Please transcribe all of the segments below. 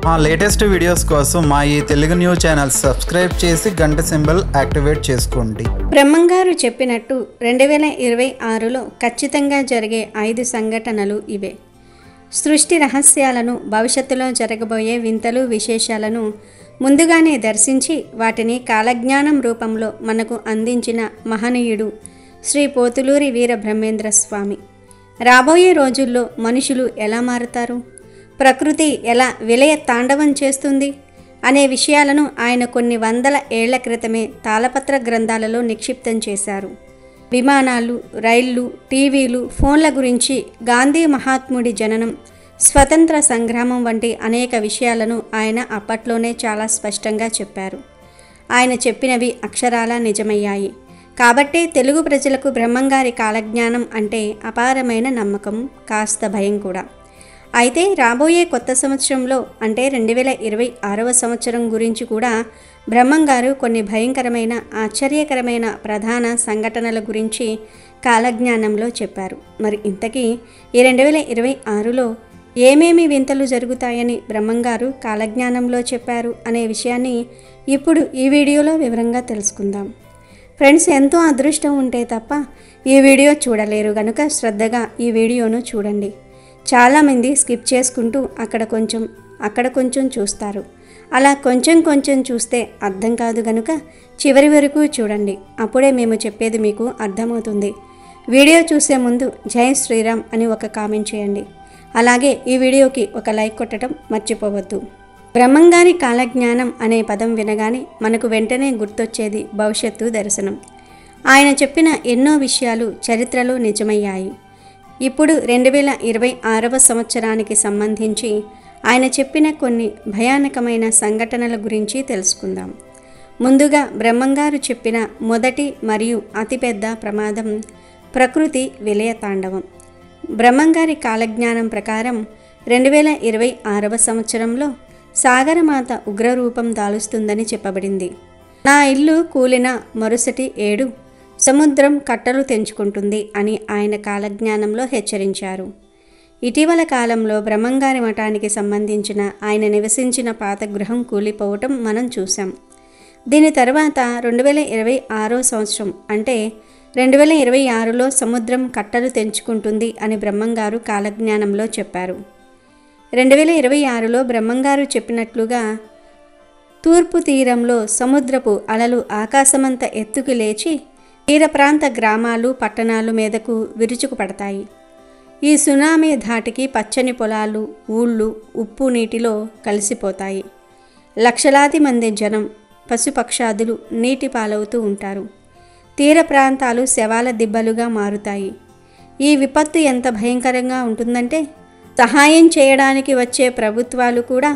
మా latest videos కోసం మా ఈ తెలుగు న్యూస్ ఛానల్ సబ్స్క్రైబ్ చేసి గంట సింబల్ యాక్టివేట్ చేసుకోండి. బ్రహ్మంగారు చెప్పినట్టు 2026లో ఖచ్చితంగా జరిగే 5 సంఘటనలు ఇవే. సృష్టి రహస్యాలను, భవిష్యత్తులో జరగబోయే వింతలు, విశేషాలను ముందుగానే దర్శించి వాటిని కాలజ్ఞానం రూపంలో మనకు అందించిన మహనీయుడు శ్రీ పోతులూరి వీర బ్రహ్మేంద్ర స్వామి. రాబోయే రోజుల్లో మనుషులు ఎలా మారుతారు, ప్రకృతి ఎలా విలయ తాండవం చేస్తుంది అనే విషయాలను ఆయన కొన్ని వందల ఏళ్ల క్రితమే తాళపత్ర గ్రంథాలలో నిక్షిప్తం చేశారు. విమానాలు, రైళ్లు, టీవీలు, ఫోన్ల గురించి, గాంధీ మహాత్ముడి జననం, స్వతంత్ర సంగ్రామం వంటి అనేక విషయాలను ఆయన అప్పట్లోనే చాలా స్పష్టంగా చెప్పారు. ఆయన చెప్పినవి అక్షరాలా నిజమయ్యాయి. కాబట్టే తెలుగు ప్రజలకు బ్రహ్మంగారి కాలజ్ఞానం అంటే అపారమైన నమ్మకం, కాస్త భయం కూడా. అయితే రాబోయే కొత్త సంవత్సరంలో అంటే 2026వ సంవత్సరం గురించి కూడా బ్రహ్మంగారు కొన్ని భయంకరమైన, ఆశ్చర్యకరమైన ప్రధాన సంఘటనల గురించి కాలజ్ఞానంలో చెప్పారు. మరి ఇంతకీ ఈ 2026లో ఏమేమి వింతలు జరుగుతాయని బ్రహ్మంగారు కాలజ్ఞానంలో చెప్పారు అనే విషయాన్ని ఇప్పుడు ఈ వీడియోలో వివరంగా తెలుసుకుందాం. ఫ్రెండ్స్, ఎంతో అదృష్టం ఉంటే తప్ప ఈ వీడియో చూడలేరు కనుక శ్రద్ధగా ఈ వీడియోను చూడండి. చాలామంది స్కిప్ చేసుకుంటూ అక్కడ కొంచెం చూస్తారు. అలా కొంచెం చూస్తే అర్థం కాదు కనుక చివరి వరకు చూడండి. అప్పుడే మేము చెప్పేది మీకు అర్థమవుతుంది. వీడియో చూసే ముందు జై శ్రీరామ్ అని ఒక కామెంట్ చేయండి. అలాగే ఈ వీడియోకి ఒక లైక్ కొట్టడం మర్చిపోవద్దు. బ్రహ్మంగారి కాలజ్ఞానం అనే పదం వినగానే మనకు వెంటనే గుర్తొచ్చేది భవిష్యత్తు దర్శనం. ఆయన చెప్పిన ఎన్నో విషయాలు చరిత్రలో నిజమయ్యాయి. ఇప్పుడు 2026వ సంవత్సరానికి సంబంధించి ఆయన చెప్పిన కొన్ని భయానకమైన సంఘటనల గురించి తెలుసుకుందాం. ముందుగా బ్రహ్మంగారు చెప్పిన మొదటి మరియు అతిపెద్ద ప్రమాదం ప్రకృతి విలయ తాండవం. బ్రహ్మంగారి కాలజ్ఞానం ప్రకారం 2026వ సంవత్సరంలో సాగరమాత ఉగ్రరూపం దాలుస్తుందని చెప్పబడింది. నా ఇల్లు కూలిన మరుసటి ఏడు సముద్రం కట్టలు తెంచుకుంటుంది అని ఆయన కాలజ్ఞానంలో హెచ్చరించారు. ఇటీవల కాలంలో బ్రహ్మంగారి మఠానికి సంబంధించిన ఆయన నివసించిన పాత గృహం కూలిపోవటం మనం చూసాం. దీని తర్వాత 2026వ సంవత్సరం అంటే 2026లో సముద్రం కట్టలు తెంచుకుంటుంది అని బ్రహ్మంగారు కాలజ్ఞానంలో చెప్పారు. 2026లో బ్రహ్మంగారు చెప్పినట్లుగా తూర్పు తీరంలో సముద్రపు అలలు ఆకాశమంత ఎత్తుకు లేచి తీర ప్రాంత గ్రామాలు, పట్టణాలు మీదకు విరుచుకుపడతాయి. ఈ సునామీ ధాటికి పచ్చని పొలాలు, ఊళ్ళు ఉప్పు నీటిలో కలిసిపోతాయి. లక్షలాది మంది జనం, పశుపక్షాదులు నీటి పాలవుతూ ఉంటారు. తీర ప్రాంతాలు శవాల దిబ్బలుగా మారుతాయి. ఈ విపత్తు ఎంత భయంకరంగా ఉంటుందంటే సహాయం చేయడానికి వచ్చే ప్రభుత్వాలు కూడా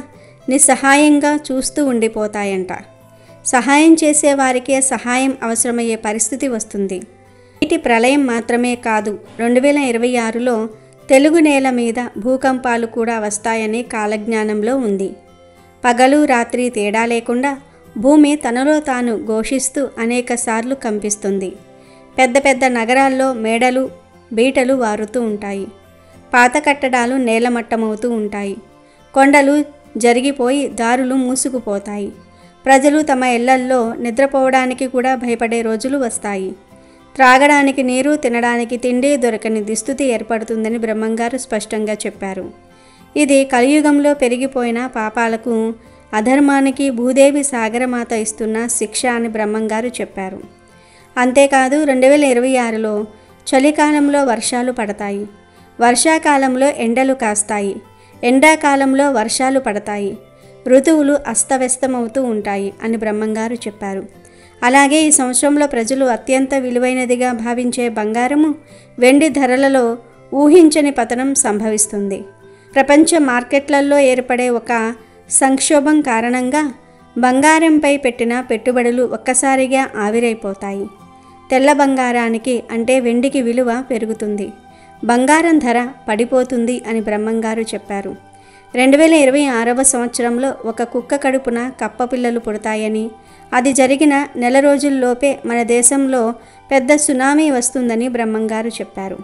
నిస్సహాయంగా చూస్తూ ఉండిపోతాయంట. సహాయం చేసే వారికే సహాయం అవసరమయ్యే పరిస్థితి వస్తుంది. నీటి ప్రళయం మాత్రమే కాదు, 2026లో తెలుగు నేల మీద భూకంపాలు కూడా వస్తాయని కాలజ్ఞానంలో ఉంది. పగలు రాత్రి తేడా లేకుండా భూమి తనలో తాను ఘోషిస్తూ అనేకసార్లు కంపిస్తుంది. పెద్ద పెద్ద నగరాల్లో మేడలు, బీటలు వారుతూ ఉంటాయి. పాత కట్టడాలు నేలమట్టమవుతూ ఉంటాయి. కొండలు జరిగిపోయి దారులు మూసుకుపోతాయి. ప్రజలు తమ ఇళ్లల్లో నిద్రపోవడానికి కూడా భయపడే రోజులు వస్తాయి. త్రాగడానికి నీరు, తినడానికి తిండి దొరకని దుస్థితి ఏర్పడుతుందని బ్రహ్మంగారు స్పష్టంగా చెప్పారు. ఇది కలియుగంలో పెరిగిపోయిన పాపాలకు, అధర్మానికి భూదేవి సాగరమాత ఇస్తున్న శిక్ష అని బ్రహ్మంగారు చెప్పారు. అంతేకాదు 2026లో చలికాలంలో వర్షాలు పడతాయి. వర్షాకాలంలో ఎండలు కాస్తాయి. ఎండాకాలంలో వర్షాలు పడతాయి. ఋతువులు అస్తవ్యస్తమవుతూ ఉంటాయి అని బ్రహ్మంగారు చెప్పారు. అలాగే ఈ సంవత్సరంలో ప్రజలు అత్యంత విలువైనదిగా భావించే బంగారము, వెండి ధరలలో ఊహించని పతనం సంభవిస్తుంది. ప్రపంచ మార్కెట్లలో ఏర్పడే ఒక సంక్షోభం కారణంగా బంగారంపై పెట్టిన పెట్టుబడులు ఒక్కసారిగా ఆవిరైపోతాయి. తెల్ల బంగారానికి అంటే వెండికి విలువ పెరుగుతుంది. బంగారం ధర పడిపోతుంది అని బ్రహ్మంగారు చెప్పారు. 2026వ సంవత్సరంలో ఒక కుక్క కడుపున కప్పపిల్లలు పుడతాయని, అది జరిగిన నెల రోజుల్లోపే మన దేశంలో పెద్ద సునామీ వస్తుందని బ్రహ్మంగారు చెప్పారు.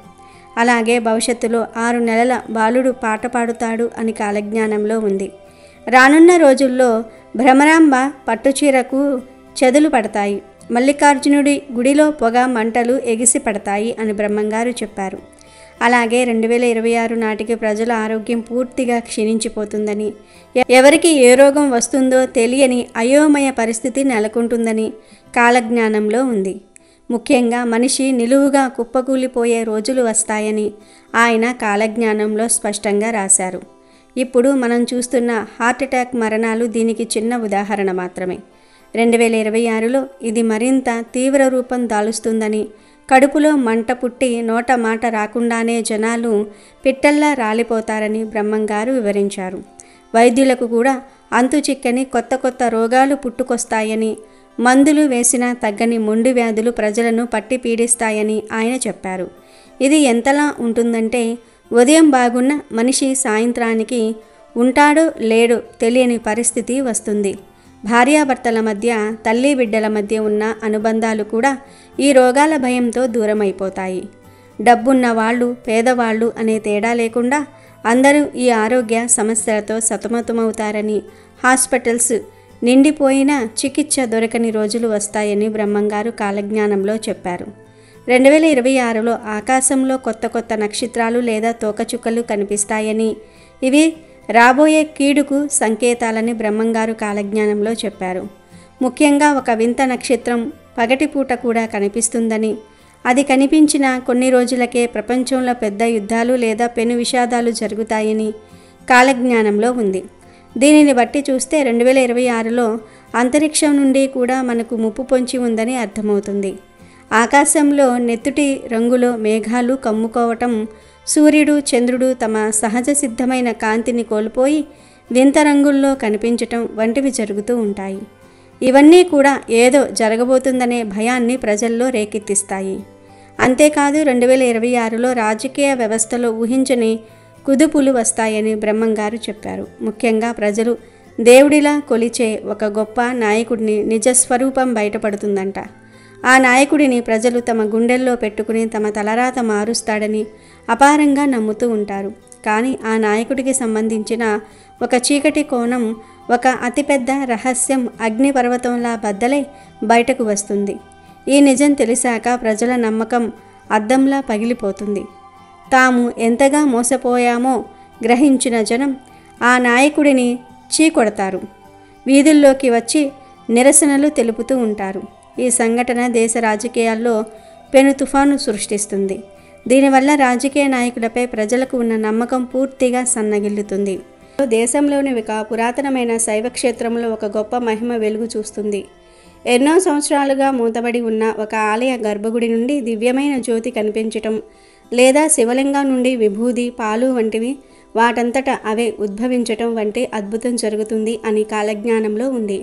అలాగే భవిష్యత్తులో 6 నెలల బాలుడు పాట పాడుతాడు అని కాలజ్ఞానంలో ఉంది. రానున్న రోజుల్లో భ్రమరాంబ పట్టుచీరకు చెదులు పడతాయి, మల్లికార్జునుడి గుడిలో పొగ మంటలు ఎగిసి పడతాయి అని బ్రహ్మంగారు చెప్పారు. అలాగే 2026 నాటికి ప్రజల ఆరోగ్యం పూర్తిగా క్షీణించిపోతుందని, ఎవరికి ఏ రోగం వస్తుందో తెలియని అయోమయ పరిస్థితి నెలకొంటుందని కాలజ్ఞానంలో ఉంది. ముఖ్యంగా మనిషి నిలువుగా కుప్పకూలిపోయే రోజులు వస్తాయని ఆయన కాలజ్ఞానంలో స్పష్టంగా రాశారు. ఇప్పుడు మనం చూస్తున్న హార్ట్అటాక్ మరణాలు దీనికి చిన్న ఉదాహరణ మాత్రమే. 2026లో ఇది మరింత తీవ్ర రూపం దాలుస్తుందని, కడుపులో మంట పుట్టి నోట మాట రాకుండానే జనాలు పిట్టల్లా రాలిపోతారని బ్రహ్మంగారు వివరించారు. వైద్యులకు కూడా అంతు చిక్కని కొత్త కొత్త రోగాలు పుట్టుకొస్తాయని, మందులు వేసినా తగ్గని మొండి వ్యాధులు ప్రజలను పట్టి పీడిస్తాయని ఆయన చెప్పారు. ఇది ఎంతలా ఉంటుందంటే, ఉదయం బాగున్న మనిషి సాయంత్రానికి ఉంటాడో లేడో తెలియని పరిస్థితి వస్తుంది. భార్యాభర్తల మధ్య, తల్లి బిడ్డల మధ్య ఉన్న అనుబంధాలు కూడా ఈ రోగాల భయంతో దూరమైపోతాయి. డబ్బున్న వాళ్ళు, పేదవాళ్ళు అనే తేడా లేకుండా అందరూ ఈ ఆరోగ్య సమస్యలతో సతమతమవుతారని, హాస్పిటల్స్ నిండిపోయినా చికిత్స దొరకని రోజులు వస్తాయని బ్రహ్మంగారు కాలజ్ఞానంలో చెప్పారు. 2026లో ఆకాశంలో కొత్త కొత్త నక్షత్రాలు లేదా తోకచుక్కలు కనిపిస్తాయని, ఇవి రాబోయే కీడుకు సంకేతాలని బ్రహ్మంగారు కాలజ్ఞానంలో చెప్పారు. ముఖ్యంగా ఒక వింత నక్షత్రం పగటిపూట కూడా కనిపిస్తుందని, అది కనిపించిన కొన్ని రోజులకే ప్రపంచంలో పెద్ద యుద్ధాలు లేదా పెను విషాదాలు జరుగుతాయని కాలజ్ఞానంలో ఉంది. దీనిని బట్టి చూస్తే 2026లో అంతరిక్షం నుండి కూడా మనకు ముప్పు పొంచి ఉందని అర్థమవుతుంది. ఆకాశంలో నెత్తుటి రంగులో మేఘాలు కమ్ముకోవటం, సూర్యుడు చంద్రుడు తమ సహజ సిద్ధమైన కాంతిని కోల్పోయి వింత రంగుల్లో కనిపించటం వంటివి జరుగుతూ ఉంటాయి. ఇవన్నీ కూడా ఏదో జరగబోతుందనే భయాన్ని ప్రజల్లో రేకెత్తిస్తాయి. అంతేకాదు 2026లో రాజకీయ వ్యవస్థలో ఊహించని కుదుపులు వస్తాయని బ్రహ్మంగారు చెప్పారు. ముఖ్యంగా ప్రజలు దేవుడిలా కొలిచే ఒక గొప్ప నాయకుడిని నిజస్వరూపం బయటపడుతుందంట. ఆ నాయకుడిని ప్రజలు తమ గుండెల్లో పెట్టుకుని తమ తలరాత మారుస్తాడని అపారంగా నమ్ముతూ ఉంటారు. కానీ ఆ నాయకుడికి సంబంధించిన ఒక చీకటి కోణం, ఒక అతిపెద్ద రహస్యం అగ్నిపర్వతంలా బద్దలై బయటకు వస్తుంది. ఈ నిజం తెలిసాక ప్రజల నమ్మకం అద్దంలా పగిలిపోతుంది. తాము ఎంతగా మోసపోయామో గ్రహించిన జనం ఆ నాయకుడిని చీకొడతారు. వీధుల్లోకి వచ్చి నిరసనలు తెలుపుతూ ఉంటారు. ఈ సంఘటన దేశ రాజకీయాల్లో పెను తుఫాను సృష్టిస్తుంది. దీనివల్ల రాజకీయ నాయకులపై ప్రజలకు ఉన్న నమ్మకం పూర్తిగా సన్నగిల్లుతుంది. దేశంలోని ఒక పురాతనమైన శైవ క్షేత్రంలో ఒక గొప్ప మహిమ వెలుగు చూస్తుంది. ఎన్నో సంవత్సరాలుగా మూతబడి ఉన్న ఒక ఆలయ గర్భగుడి నుండి దివ్యమైన జ్యోతి కనిపించటం, లేదా శివలింగం నుండి విభూది, పాలు వంటివి వాటంతట అవే ఉద్భవించటం వంటి అద్భుతం జరుగుతుంది అని కాలజ్ఞానంలో ఉంది.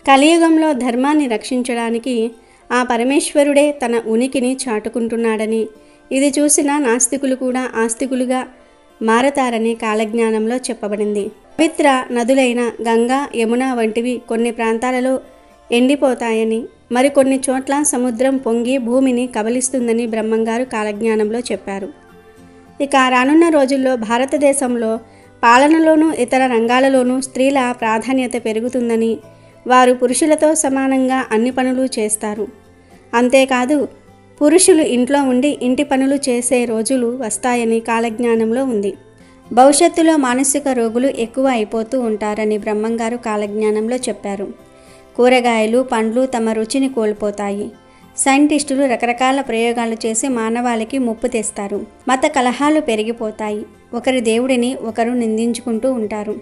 కలియుగంలో ధర్మాన్ని రక్షించడానికి ఆ పరమేశ్వరుడే తన ఉనికిని చాటుకుంటున్నాడని, ఇది చూసిన నాస్తికులు కూడా ఆస్తికులుగా మారతారని కాలజ్ఞానంలో చెప్పబడింది. పవిత్ర నదులైన గంగా, యమున వంటివి కొన్ని ప్రాంతాలలో ఎండిపోతాయని, మరికొన్ని చోట్ల సముద్రం పొంగి భూమిని కబలిస్తుందని బ్రహ్మంగారు కాలజ్ఞానంలో చెప్పారు. ఇక రానున్న రోజుల్లో భారతదేశంలో పాలనలోనూ ఇతర రంగాలలోనూ స్త్రీల ప్రాధాన్యత పెరుగుతుందని, వారు పురుషులతో సమానంగా అన్ని పనులు చేస్తారు. అంతేకాదు పురుషులు ఇంట్లో ఉండి ఇంటి పనులు చేసే రోజులు వస్తాయని కాలజ్ఞానంలో ఉంది. భవిష్యత్తులో మానసిక రోగులు ఎక్కువ అయిపోతూ ఉంటారని బ్రహ్మంగారు కాలజ్ఞానంలో చెప్పారు. కూరగాయలు, పండ్లు తమ రుచిని కోల్పోతాయి. సైంటిస్టులు రకరకాల ప్రయోగాలు చేసి మానవాళికి ముప్పు తెస్తారు. మత కలహాలు పెరిగిపోతాయి. ఒకరి దేవుడిని ఒకరు నిందించుకుంటూ ఉంటారు.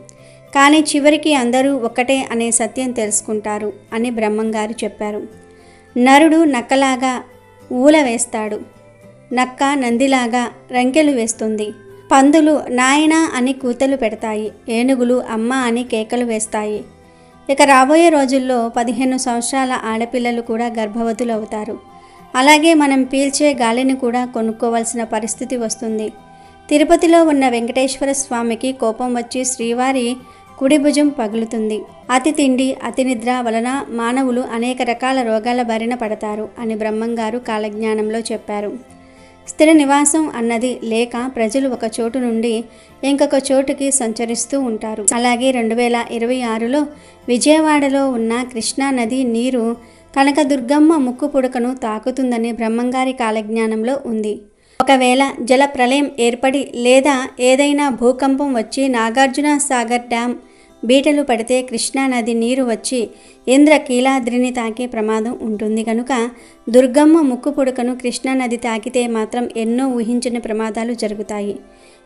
కానీ చివరికి అందరూ ఒక్కటే అనే సత్యం తెలుసుకుంటారు అని బ్రహ్మంగారు చెప్పారు. నరుడు నక్కలాగా ఊల వేస్తాడు, నక్క నందిలాగా రంకెలు వేస్తుంది, పందులు నాయనా అని కూతలు పెడతాయి, ఏనుగులు అమ్మ అని కేకలు వేస్తాయి. ఇక రాబోయే రోజుల్లో 15 సంవత్సరాల ఆడపిల్లలు కూడా గర్భవతులు అవుతారు. అలాగే మనం పీల్చే గాలిని కూడా కొనుక్కోవాల్సిన పరిస్థితి వస్తుంది. తిరుపతిలో ఉన్న వెంకటేశ్వర స్వామికి కోపం వచ్చి శ్రీవారి కుడి భుజం పగులుతుంది. అతి తిండి, అతి నిద్ర వలన మానవులు అనేక రకాల రోగాల బారిన పడతారు అని బ్రహ్మంగారు కాలజ్ఞానంలో చెప్పారు. స్థిర నివాసం అన్నది లేక ప్రజలు ఒక చోటు నుండి ఇంకొక చోటుకి సంచరిస్తూ ఉంటారు. అలాగే 2026లో విజయవాడలో ఉన్న కృష్ణా నది నీరు కనకదుర్గమ్మ ముక్కు పుడకను తాకుతుందని బ్రహ్మంగారి కాలజ్ఞానంలో ఉంది. ఒకవేళ జల ప్రళయం ఏర్పడి లేదా ఏదైనా భూకంపం వచ్చి నాగార్జున సాగర్ డ్యామ్ బీటలు పడితే కృష్ణా నది నీరు వచ్చి ఇంద్రకీలాద్రిని తాకే ప్రమాదం ఉంటుంది కనుక దుర్గమ్మ ముక్కు పుడకను కృష్ణా నది తాకితే మాత్రం ఎన్నో ఊహించని ప్రమాదాలు జరుగుతాయి.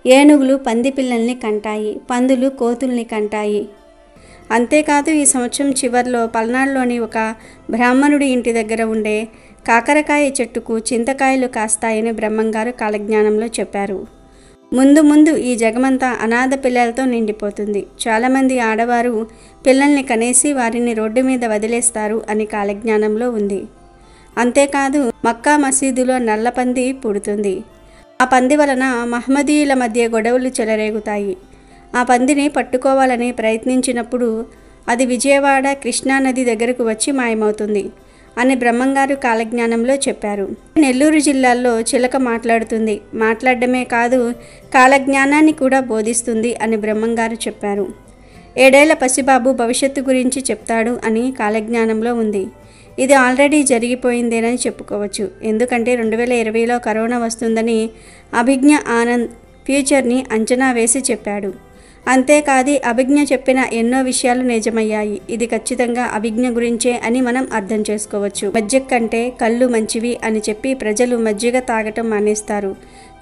ఏనుగులు పంది పిల్లల్ని కంటాయి, పందులు కోతుల్ని కంటాయి. అంతేకాదు ఈ సంవత్సరం చివర్లో పల్నాడులోని ఒక బ్రాహ్మణుడి ఇంటి దగ్గర ఉండే కాకరకాయ చెట్టుకు చింతకాయలు కాస్తాయని బ్రహ్మంగారు కాలజ్ఞానంలో చెప్పారు. ముందు ఈ జగమంతా అనాథ పిల్లలతో నిండిపోతుంది. చాలామంది ఆడవారు పిల్లల్ని కనేసి వారిని రోడ్డు మీద వదిలేస్తారు అని కాలజ్ఞానంలో ఉంది. అంతేకాదు మక్కా మసీదులో నల్లపంది పుడుతుంది. ఆ పంది వలన మహమ్మదీయుల మధ్య గొడవలు చెలరేగుతాయి. ఆ పందిని పట్టుకోవాలని ప్రయత్నించినప్పుడు అది విజయవాడ కృష్ణానది దగ్గరకు వచ్చి మాయమవుతుంది అని బ్రహ్మంగారు కాలజ్ఞానంలో చెప్పారు. నెల్లూరు జిల్లాలో చిలక మాట్లాడుతుంది. మాట్లాడడమే కాదు కాలజ్ఞానాన్ని కూడా బోధిస్తుంది అని బ్రహ్మంగారు చెప్పారు. 7 ఏళ్ల పసిబాబు భవిష్యత్తు గురించి చెప్తాడు అని కాలజ్ఞానంలో ఉంది. ఇది ఆల్రెడీ జరిగిపోయిందేనని చెప్పుకోవచ్చు. ఎందుకంటే 2020లో కరోనా వస్తుందని అభిజ్ఞ ఆనంద్ ఫ్యూచర్ని అంచనా వేసి చెప్పాడు. అంతేకాదు అభిజ్ఞ చెప్పిన ఎన్నో విషయాలు నిజమయ్యాయి. ఇది ఖచ్చితంగా అభిజ్ఞ గురించే అని మనం అర్థం చేసుకోవచ్చు. మజ్జిగ కంటే కళ్ళు మంచివి అని చెప్పి ప్రజలు మజ్జిగ తాగటం మానేస్తారు,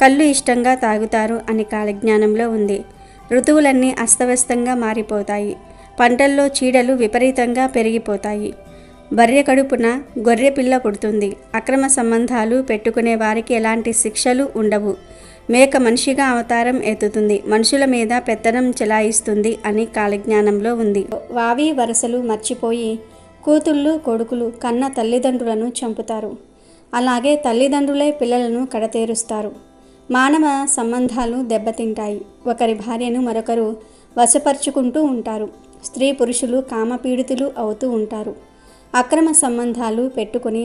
కళ్ళు ఇష్టంగా తాగుతారు అని కాలజ్ఞానంలో ఉంది. ఋతువులన్నీ అస్తవ్యస్తంగా మారిపోతాయి. పంటల్లో చీడలు విపరీతంగా పెరిగిపోతాయి. బర్రె కడుపున గొర్రె పిల్ల పుడుతుంది. అక్రమ సంబంధాలు పెట్టుకునే వారికి ఎలాంటి శిక్షలు ఉండవు. మేక మనిషిగా అవతారం ఎత్తుతుంది, మనుషుల మీద పెత్తనం చెలాయిస్తుంది అని కాలజ్ఞానంలో ఉంది. వావి వరసలు మర్చిపోయి కూతుళ్ళు కొడుకులు కన్న తల్లిదండ్రులను చంపుతారు. అలాగే తల్లిదండ్రులే పిల్లలను కడతేరుస్తారు. మానవ సంబంధాలు దెబ్బతింటాయి. ఒకరి భార్యను మరొకరు వశపరుచుకుంటూ ఉంటారు. స్త్రీ పురుషులు కామపీడితులు అవుతూ ఉంటారు. అక్రమ సంబంధాలు పెట్టుకుని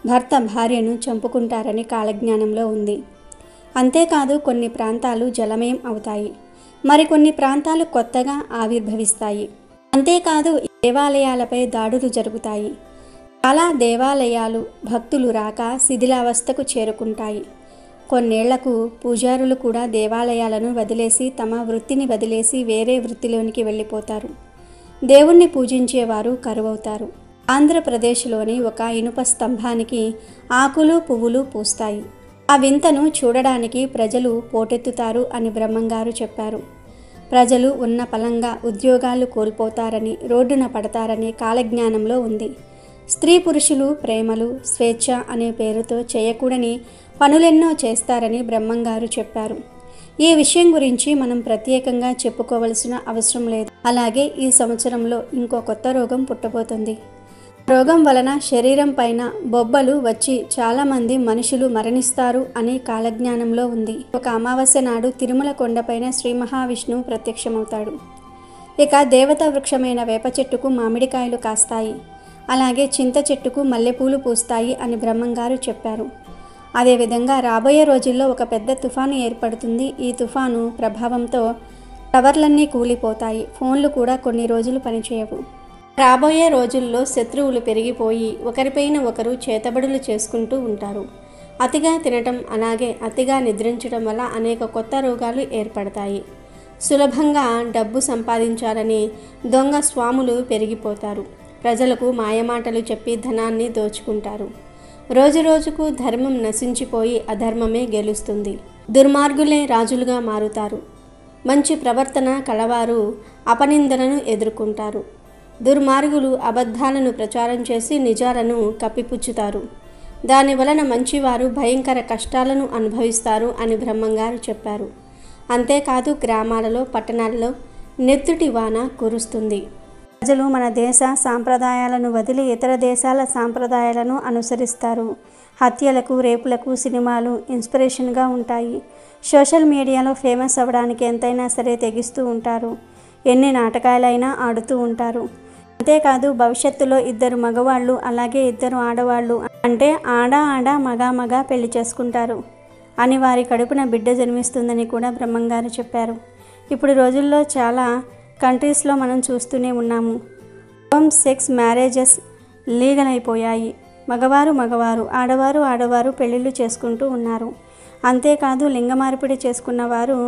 భర్త భార్యను చంపుకుంటారని కాలజ్ఞానంలో ఉంది. అంతేకాదు కొన్ని ప్రాంతాలు జలమయం అవుతాయి, మరికొన్ని ప్రాంతాలు కొత్తగా ఆవిర్భవిస్తాయి. అంతేకాదు దేవాలయాలపై దాడులు జరుగుతాయి. చాలా దేవాలయాలు భక్తులు రాక శిథిలావస్థకు చేరుకుంటాయి. కొన్నేళ్లకు పూజారులు కూడా దేవాలయాలను వదిలేసి తమ వృత్తిని వదిలేసి వేరే వృత్తిలోనికి వెళ్ళిపోతారు. దేవుణ్ణి పూజించేవారు కరువవుతారు. ఆంధ్రప్రదేశ్లోని ఒక ఇనుప స్తంభానికి ఆకులు పువ్వులు పూస్తాయి. ఆ వింతను చూడడానికి ప్రజలు పోటెత్తుతారు అని బ్రహ్మంగారు చెప్పారు. ప్రజలు ఉన్న పలంగా ఉద్యోగాలు కోల్పోతారని, రోడ్డున పడతారని కాలజ్ఞానంలో ఉంది. స్త్రీ పురుషులు ప్రేమలు స్వేచ్ఛ అనే పేరుతో చేయకూడని పనులెన్నో చేస్తారని బ్రహ్మంగారు చెప్పారు. ఈ విషయం గురించి మనం ప్రత్యేకంగా చెప్పుకోవలసిన అవసరం లేదు. అలాగే ఈ సంవత్సరంలో ఇంకో కొత్త రోగం పుట్టబోతుంది. రోగం వలన శరీరం పైన బొబ్బలు వచ్చి చాలామంది మనుషులు మరణిస్తారు అని కాలజ్ఞానంలో ఉంది. ఒక అమావాస్య నాడు తిరుమల కొండపైన శ్రీ మహావిష్ణువు ప్రత్యక్షమవుతాడు. ఇక దేవతా వృక్షమైన వేప చెట్టుకు మామిడికాయలు కాస్తాయి. అలాగే చింత చెట్టుకు మల్లెపూలు పూస్తాయి అని బ్రహ్మంగారు చెప్పారు. అదేవిధంగా రాబోయే రోజుల్లో ఒక పెద్ద తుఫాను ఏర్పడుతుంది. ఈ తుఫాను ప్రభావంతో టవర్లన్నీ కూలిపోతాయి. ఫోన్లు కూడా కొన్ని రోజులు పనిచేయవు. రాబోయే రోజుల్లో శత్రువులు పెరిగిపోయి ఒకరిపైన ఒకరు చేతబడులు చేసుకుంటూ ఉంటారు. అతిగా తినటం అలాగే అతిగా నిద్రించడం వల్ల అనేక కొత్త రోగాలు ఏర్పడతాయి. సులభంగా డబ్బు సంపాదించాలని దొంగ స్వాములు పెరిగిపోతారు. ప్రజలకు మాయమాటలు చెప్పి ధనాన్ని దోచుకుంటారు. రోజురోజుకు ధర్మం నశించిపోయి అధర్మమే గెలుస్తుంది. దుర్మార్గులే రాజులుగా మారుతారు. మంచి ప్రవర్తన కలవారు అపనిందలను ఎదుర్కొంటారు. దుర్మార్గులు అబద్ధాలను ప్రచారం చేసి నిజాలను కప్పిపుచ్చుతారు. దాని వలన మంచివారు భయంకర కష్టాలను అనుభవిస్తారు అని బ్రహ్మంగారు చెప్పారు. అంతేకాదు గ్రామాలలో పట్టణాలలో నెత్తుటి వాన కురుస్తుంది. ప్రజలు మన దేశ సాంప్రదాయాలను వదిలి ఇతర దేశాల సాంప్రదాయాలను అనుసరిస్తారు. హత్యలకు రేపులకు సినిమాలు ఇన్స్పిరేషన్గా ఉంటాయి. సోషల్ మీడియాలో ఫేమస్ అవ్వడానికి ఎంతైనా సరే తెగిస్తూ ఉంటారు. ఎన్ని నాటకాలైనా ఆడుతూ ఉంటారు. అంతేకాదు భవిష్యత్తులో 2 మగవాళ్ళు అలాగే 2 ఆడవాళ్ళు అంటే ఆడ మగ పెళ్లి చేసుకుంటారు అని వారి కడుపున బిడ్డ జన్మిస్తుందని కూడా బ్రహ్మంగారు చెప్పారు. ఇప్పుడు రోజుల్లో చాలా కంట్రీస్లో మనం చూస్తూనే ఉన్నాము. హోమ్ సెక్స్ మ్యారేజెస్ లీగల్ అయిపోయాయి. మగవారు ఆడవారు పెళ్ళిళ్ళు చేసుకుంటూ ఉన్నారు. అంతేకాదు లింగ మార్పిడి చేసుకున్న వారు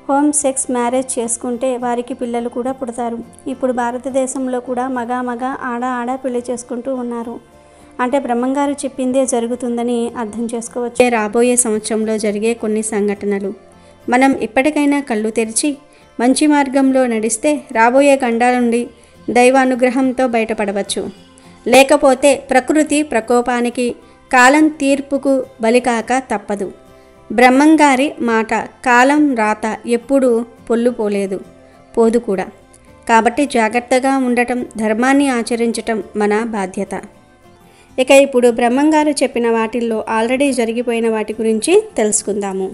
హోమ్ సెక్స్ మ్యారేజ్ చేసుకుంటే వారికి పిల్లలు కూడా పుడతారు. ఇప్పుడు భారతదేశంలో కూడా మగ ఆడ పెళ్లి చేసుకుంటూ ఉన్నారు. అంటే బ్రహ్మంగారు చెప్పిందే జరుగుతుందని అర్థం చేసుకోవచ్చు. రాబోయే సంవత్సరంలో జరిగే కొన్ని సంఘటనలు మనం ఇప్పటికైనా కళ్ళు తెరిచి మంచి మార్గంలో నడిస్తే రాబోయే గండాల నుండి దైవానుగ్రహంతో బయటపడవచ్చు. లేకపోతే ప్రకృతి ప్రకోపానికి కాలం తీర్పుకు బలికాక తప్పదు. బ్రహ్మంగారి మాట కాలం రాత ఎప్పుడూ పొల్లుపోలేదు, పోదు కూడా. కాబట్టి జాగ్రత్తగా ఉండటం, ధర్మాన్ని ఆచరించటం మన బాధ్యత. ఇక ఇప్పుడు బ్రహ్మంగారు చెప్పిన వాటిల్లో ఆల్రెడీ జరిగిపోయిన వాటి గురించి తెలుసుకుందాము.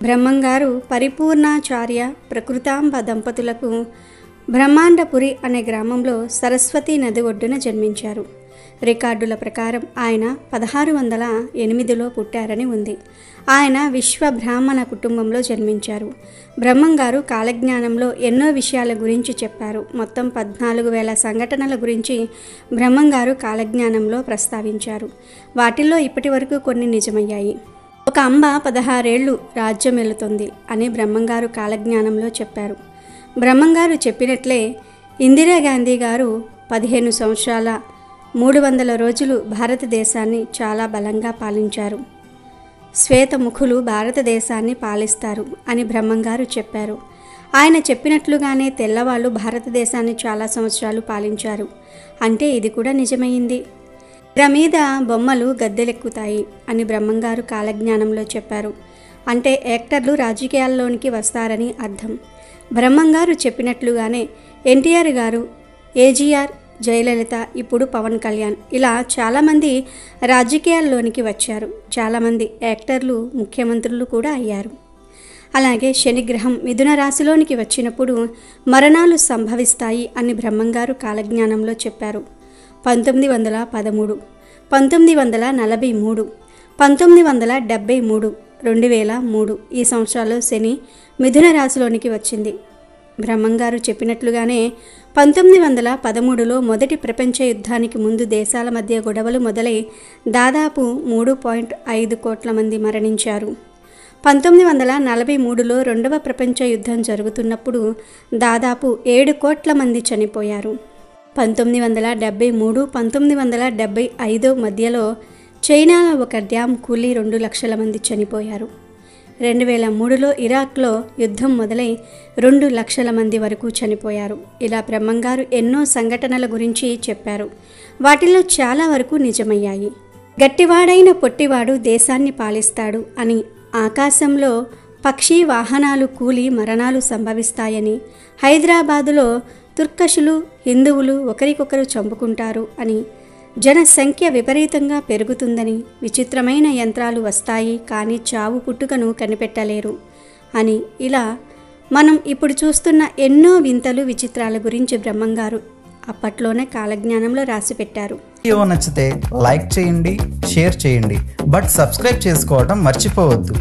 బ్రహ్మంగారు పరిపూర్ణాచార్య ప్రకృతాంబ దంపతులకు బ్రహ్మాండపురి అనే గ్రామంలో సరస్వతీ నది ఒడ్డున జన్మించారు. రికార్డుల ప్రకారం ఆయన 1608లో పుట్టారని ఉంది. ఆయన విశ్వ బ్రాహ్మణ కుటుంబంలో జన్మించారు. బ్రహ్మంగారు కాలజ్ఞానంలో ఎన్నో విషయాల గురించి చెప్పారు. మొత్తం 14,000 సంఘటనల గురించి బ్రహ్మంగారు కాలజ్ఞానంలో ప్రస్తావించారు. వాటిల్లో ఇప్పటి వరకు కొన్ని నిజమయ్యాయి. ఒక అంబ 16 ఏళ్ళు రాజ్యం వెళుతుంది అని బ్రహ్మంగారు కాలజ్ఞానంలో చెప్పారు. బ్రహ్మంగారు చెప్పినట్లే ఇందిరాగాంధీ గారు 15 సంవత్సరాల 300 రోజులు భారతదేశాన్ని చాలా బలంగా పాలించారు. శ్వేతముఖులు భారతదేశాన్ని పాలిస్తారు అని బ్రహ్మంగారు చెప్పారు. ఆయన చెప్పినట్లుగానే తెల్లవాళ్ళు భారతదేశాన్ని చాలా సంవత్సరాలు పాలించారు. అంటే ఇది కూడా నిజమైంది. తెర మీద బొమ్మలు గద్దెలెక్కుతాయి అని బ్రహ్మంగారు కాలజ్ఞానంలో చెప్పారు. అంటే యాక్టర్లు రాజకీయాల్లోనికి వస్తారని అర్థం. బ్రహ్మంగారు చెప్పినట్లుగానే ఎన్టీఆర్ గారు, ఏజీఆర్, జయలలిత, ఇప్పుడు పవన్ కళ్యాణ్ ఇలా చాలామంది రాజకీయాల్లోనికి వచ్చారు. చాలామంది యాక్టర్లు ముఖ్యమంత్రులు కూడా అయ్యారు. అలాగే శనిగ్రహం మిథున రాశిలోనికి వచ్చినప్పుడు మరణాలు సంభవిస్తాయి అని బ్రహ్మంగారు కాలజ్ఞానంలో చెప్పారు. 1913, 1943, 1973, 2003 ఈ సంవత్సరాల్లో శని మిథున రాశిలోనికి వచ్చింది. బ్రహ్మంగారు చెప్పినట్లుగానే 1913లో మొదటి ప్రపంచ యుద్ధానికి ముందు దేశాల మధ్య గొడవలు మొదలై దాదాపు 3.5 కోట్ల మంది మరణించారు. 1943లో రెండవ ప్రపంచ యుద్ధం జరుగుతున్నప్పుడు దాదాపు 7 కోట్ల మంది చనిపోయారు. 1973, 1975 మధ్యలో చైనాలో ఒక డ్యామ్ కూలి 2 లక్షల మంది చనిపోయారు. 2003లో ఇరాక్లో యుద్ధం మొదలై 2 లక్షల మంది వరకు చనిపోయారు. ఇలా బ్రహ్మంగారు ఎన్నో సంఘటనల గురించి చెప్పారు. వాటిల్లో చాలా వరకు నిజమయ్యాయి. గట్టివాడైన పొట్టివాడు దేశాన్ని పాలిస్తాడు అని, ఆకాశంలో పక్షి వాహనాలు కూలి మరణాలు సంభవిస్తాయని, హైదరాబాదులో తుర్కషులు హిందువులు ఒకరికొకరు చంపుకుంటారు అని, జనసంఖ్య విపరీతంగా పెరుగుతుందని, విచిత్రమైన యంత్రాలు వస్తాయి కానీ చావు పుట్టుకను కనిపెట్టలేరు అని, ఇలా మనం ఇప్పుడు చూస్తున్న ఎన్నో వింతలు విచిత్రాల గురించి బ్రహ్మంగారు అప్పట్లోనే కాలజ్ఞానంలో రాసిపెట్టారు. వీడియో నచ్చితే లైక్ చేయండి, షేర్ చేయండి, బట్ సబ్స్క్రైబ్ చేసుకోవడం మర్చిపోవద్దు.